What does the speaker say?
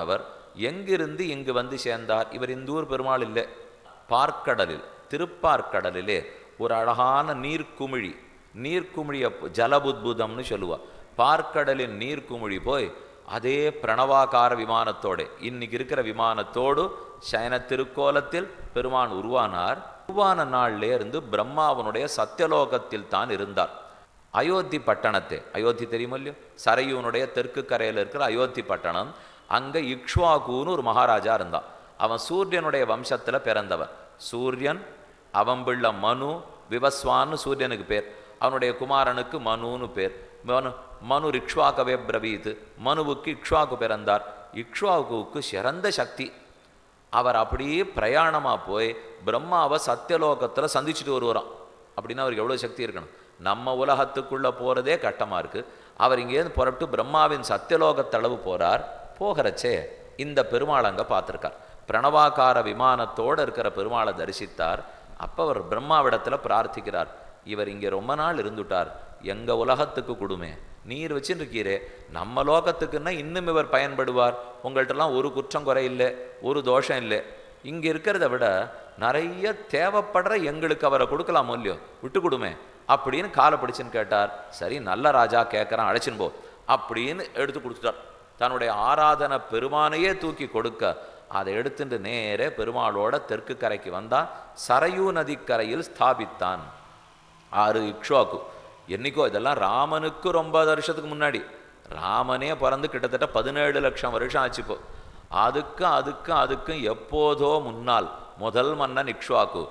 அவர் எங்கிருந்து இங்கு வந்து சேர்ந்தார்? இவர் இந்தூர் பெருமாள் இல்லை, பார்க்கடலில் திருப்பார்க்கடலிலே ஒரு அழகான நீர்க்குமிழி, நீர்க்குமிழிய ஜலபுத்புதம்னு சொல்லுவா. பார்க்கடலின் நீர்க்குமிழி போய் அதே பிரணவாகார விமானத்தோடு இன்னைக்கு இருக்கிற விமானத்தோடு சயன திருக்கோலத்தில் பெருமான் உருவானார். உருவான நாள்லே இருந்து பிரம்மாவனுடைய சத்தியலோகத்தில் தான் இருந்தார். அயோத்தி பட்டணத்தை, அயோத்தி தெரியுமோ இல்லையோ, சரையூனுடைய தெற்கு கரையில் இருக்கிற அயோத்தி பட்டணம், அங்கே இக்ஷ்வாகுன்னு ஒரு மகாராஜா இருந்தான். அவன் சூரியனுடைய வம்சத்தில் பிறந்தவன். சூரியன், அவன் பிள்ளை மனு, விவஸ்வான்னு சூரியனுக்கு பேர், அவனுடைய குமாரனுக்கு மனுன்னு பேர். மனு இக்ஷ்வாகவே பிரவீத், மனுவுக்கு இக்ஷ்வாகு பிறந்தார். இக்ஷ்வாகுவுக்கு சிறந்த சக்தி. அவர் அப்படியே பிரயாணமாக போய் பிரம்மாவை சத்தியலோகத்தில் சந்திச்சுட்டு வருவாராம். அப்படின்னா அவருக்கு எவ்வளோ சக்தி இருக்கணும்? நம்ம உலகத்துக்குள்ளே போகிறதே கட்டமாக இருக்குது. அவர் இங்கேருந்து புறப்பட்டு பிரம்மாவின் சத்தியலோகத்தளவு போகிறார். போகிறச்சே இந்த பெருமாள் அங்கே பார்த்துருக்கார். பிரணவாகார விமானத்தோடு இருக்கிற பெருமாளை தரிசித்தார். அப்போ அவர் பிரம்மாவிடத்தில் பிரார்த்திக்கிறார், இவர் இங்கே ரொம்ப நாள் இருந்துட்டார், எங்கள் உலகத்துக்கு கொடுமே, நீர் வச்சுன்னு இருக்கீரே, நம்ம லோகத்துக்குன்னா இன்னும் இவர் பயன்படுவார், உங்கள்கிட்டலாம் ஒரு குற்றம் குறை இல்லை, ஒரு தோஷம் இல்லை, இங்கே இருக்கிறத விட நிறைய தேவைப்படுற எங்களுக்கு அவரை கொடுக்கலாம் இல்லையோ, விட்டு கொடுமே அப்படின்னு காலை பிடிச்சின்னு கேட்டார். சரி, நல்ல ராஜா கேட்குறான், அழைச்சின்னு போ அப்படின்னு எடுத்து கொடுத்துட்டார். தன்னுடைய ஆராதனை பெருமானையே தூக்கி கொடுக்க அதை எடுத்துட்டு நேரே பெருமாளோட தெற்கு கரைக்கு வந்தான். சரையூ நதிக்கரையில் ஸ்தாபித்தான். 6 இக்ஷ்வாகு. என்னைக்கோ, இதெல்லாம் ராமனுக்கு ரொம்ப வருஷத்துக்கு முன்னாடி, ராமனே பிறந்து கிட்டத்தட்ட 17 லட்சம் வருஷம் ஆச்சுப்போ. அதுக்கும் எப்போதோ முன்னால் முதல் மன்னன் இக்ஷ்வாகு.